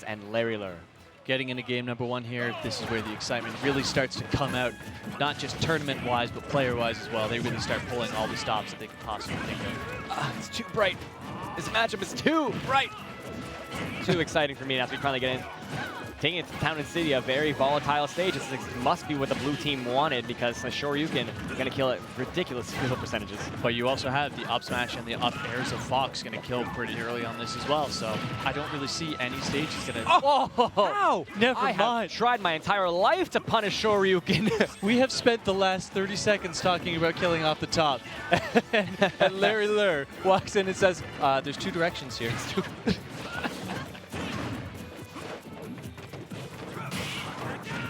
And Lurr. Getting into game number 1 here, this is where the excitement really starts to come out, not just tournament-wise, but player-wise as well. They really start pulling all the stops that they can possibly think of. It's too bright. This matchup is too bright. Too exciting for me as we finally get in. Taking it to Town and City, a very volatile stage. This must be what the blue team wanted because the Shoryuken is going to kill at ridiculous kill percentages. But you also have the up smash and the up airs of Fox going to kill pretty early on this as well. So I don't really see any stages going to... Oh! Ow! Never I mind. have tried my entire life to punish Shoryuken. We have spent the last 30 seconds talking about killing off the top. and Lurr walks in and says, there's 2 directions here.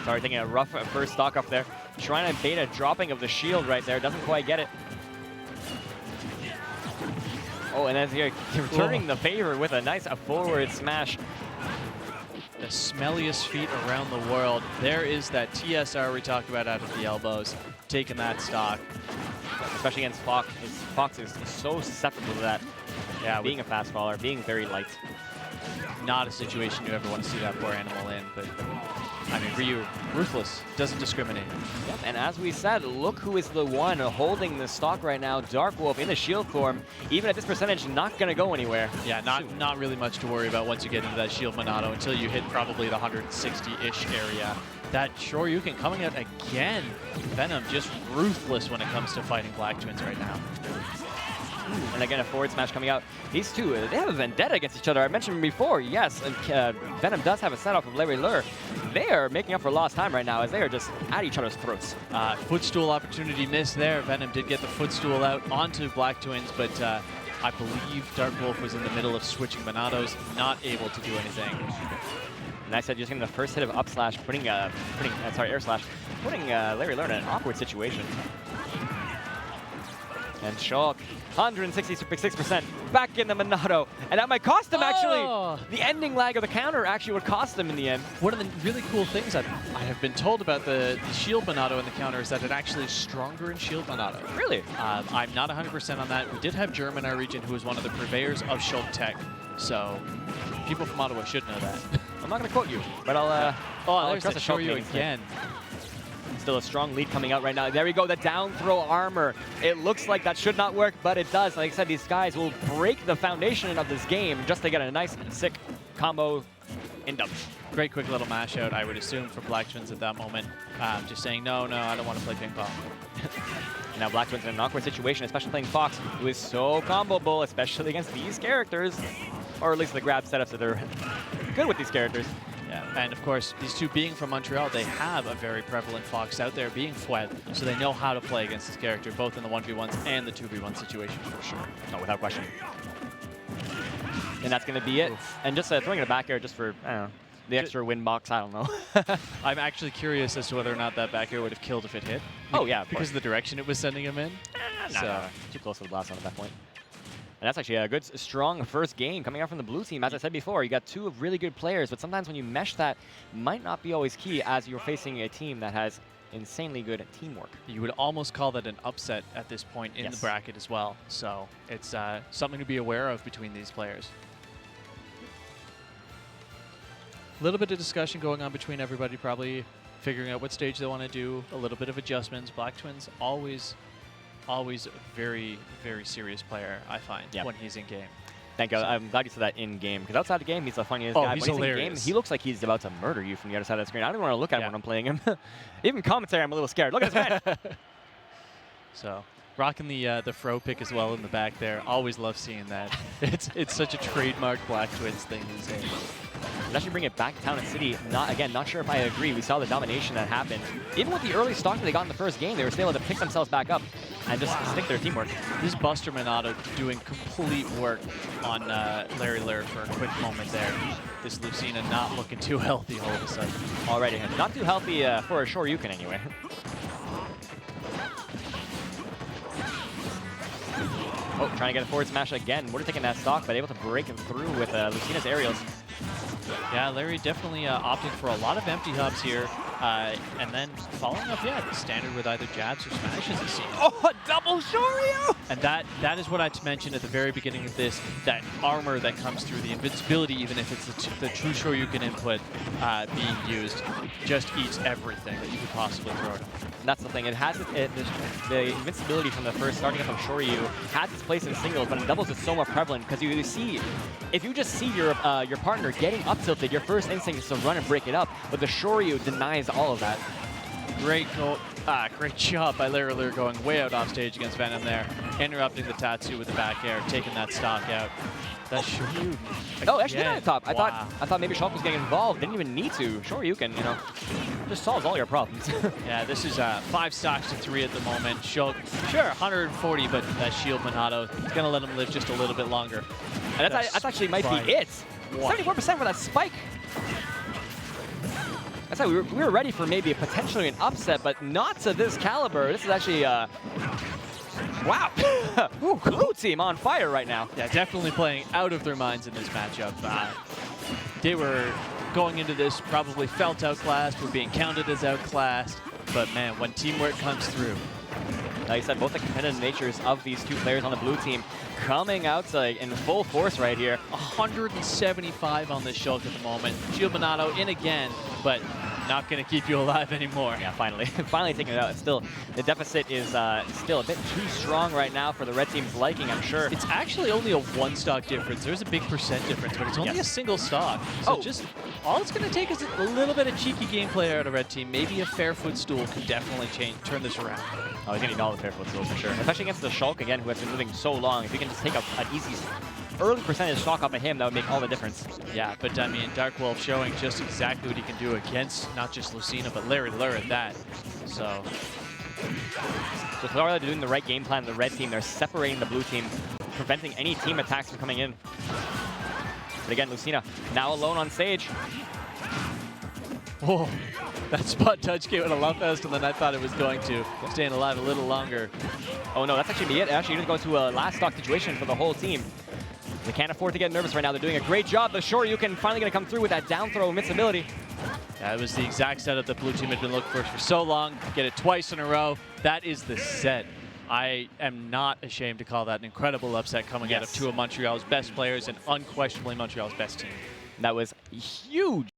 Sorry, taking a rough first stock off there. Trying to bait a dropping of the shield right there. Doesn't quite get it. Oh, and as you're returning the favor with a nice forward smash. The smelliest feet around the world. There is that TSR we talked about out of the elbows. Taking that stock. Especially against Fox. Fox is so susceptible to that. Yeah, being a fast faller, being very light. Not a situation you ever want to see that poor animal in, but I mean, Ryu, ruthless, doesn't discriminate. Yep, and as we said, look who is the one holding the stock right now. Darkwolf in the shield form, even at this percentage, not going to go anywhere. Yeah, not really much to worry about once you get into that shield Monado until you hit probably the 160-ish area. That Shoryuken coming out again. Venom just ruthless when it comes to fighting Black Twins right now. And again, a forward smash coming out. These two, they have a vendetta against each other. I mentioned before, yes, Venom does have a set off of Lurr. They are making up for lost time right now as they are just at each other's throats. Footstool opportunity missed there. Venom did get the footstool out onto Black Twins, but I believe Darkwolf was in the middle of switching Monados, not able to do anything. And I said using the first hit of up slash, air slash, putting Lurr in an awkward situation. And Shulk, 166% back in the Monado. And that might cost him, actually. The ending lag of the counter actually would cost him in the end. One of the really cool things that I have been told about the shield Monado in the counter is that it actually is stronger in shield Monado. Really? I'm not 100% on that. We did have Germ in our region who was one of the purveyors of Shulk tech. So people from Ottawa should know that. I'm not going to quote you, but I'll there's the show you again. Still a strong lead coming out right now. There we go, the down throw armor. It looks like that should not work, but it does. Like I said, these guys will break the foundation of this game just to get a nice, sick combo in dub. Great quick little mash out, I would assume, for Black Twins at that moment. Just saying, no, I don't want to play ping pong. Now Black Twins in an awkward situation, especially playing Fox, who is so comboable, especially against these characters. Or at least the grab setups that are good with these characters. Yeah, and of course, these two being from Montreal, they have a very prevalent Fox out there being Fwed, so they know how to play against this character, both in the 1v1s and the 2v1 situation for sure. No, without question. And that's going to be it. Oof. And just throwing it back air just for, I don't know, the extra win box, I don't know. I'm actually curious as to whether or not that back air would have killed if it hit. Oh, yeah, because of the direction it was sending him in. No, too close to the blast on at that point. And that's actually a good, strong first game coming out from the blue team. As I said before, you got 2 really good players, but sometimes when you mesh that, might not be always key as you're facing a team that has insanely good teamwork. You would almost call that an upset at this point in the bracket as well. So it's something to be aware of between these players. A little bit of discussion going on between everybody, probably figuring out what stage they want to do, a little bit of adjustments. Black Twins always a very, very serious player, I find, when he's in game. Thank you. So I'm glad you said that in game, because outside the game, he's the funniest guy. He's when hilarious. He's in game, he looks like he's about to murder you from the other side of the screen. I don't even want to look at him when I'm playing him. Even commentary, I'm a little scared. Look at his head. So, rocking the fro pick as well in the back there. Always love seeing that. It's such a trademark Black Twins thing these days. And actually bring it back to Town and City. Not sure if I agree. We saw the domination that happened. Even with the early stock that they got in the first game, they were still able to pick themselves back up and just stick their teamwork. This Buster Monado doing complete work on Lurr for a quick moment there. This Lucina not looking too healthy all of a sudden. Already, not too healthy for a Shoryuken anyway. Oh, trying to get a forward smash again. We're taking that stock, but able to break him through with Lucina's aerials. Yeah, Larry definitely opting for a lot of empty hubs here. And then following up, yeah, the standard with either jabs or smashes, it seems. Oh, a double Shoryu! And that is what I mentioned at the very beginning of this, that armor that comes through, the invincibility, even if it's the true Shoryuken input being used, just eats everything that you could possibly throw at him. And that's the thing, the invincibility from the first starting up of Shoryu has its place in singles, but in doubles it's so more prevalent because you see, if you just see your partner getting up tilted, your first instinct is to run and break it up, but the Shoryu denies all of that. Great job by Lurr going way out off stage against Venom there, interrupting the Tatsu with the back air, taking that stock out. That Shoryu. Oh, actually not at the top. Wow. I thought maybe Shulk was getting involved. Didn't even need to. Shoryuken, you know, just solves all your problems. Yeah, this is 5 stocks to 3 at the moment. Shulk, sure, 140, but that shield Minato is gonna let him live just a little bit longer. And that's actually might be it. 74% for that spike. I said we were ready for maybe potentially an upset, but not to this caliber. This is actually, wow. Ooh, blue team on fire right now. Yeah, definitely playing out of their minds in this matchup. They were going into this probably felt outclassed, were being counted as outclassed, but man, when teamwork comes through. Like I said, both the competitive natures of these two players on the blue team coming out in full force right here. 175 on this Shulk at the moment. Shield Minato in again, but not going to keep you alive anymore. Yeah, finally. Finally taking it out. Still, the deficit is still a bit too strong right now for the red team's liking, I'm sure. It's actually only a 1 stock difference. There's a big percent difference, but it's only a single stock. So just all it's going to take is a little bit of cheeky gameplay out of red team. Maybe a fair footstool could definitely turn this around. Oh, he's going to need all the fair footstools for sure. Especially against the Shulk again, who has been moving so long. If you can just take an easy early percentage stock off of him, that would make all the difference. Yeah, but I mean, Darkwolf showing just exactly what he can do against not just Lucina, but Lurr at that. So Florida doing the right game plan, the red team, they're separating the blue team, preventing any team attacks from coming in. But again, Lucina now alone on stage. Oh, that spot touch came out a lot faster than I thought it was going to. Staying alive a little longer. Oh no, that's actually it. Actually, going to go to a last stock situation for the whole team. They can't afford to get nervous right now. They're doing a great job. The Shoryuken finally going to come through with that down throw invincibility. That was the exact setup the blue team had been looking for so long. Get it twice in a row. That is the set. I am not ashamed to call that an incredible upset coming out of two of Montreal's best players and unquestionably Montreal's best team. That was huge.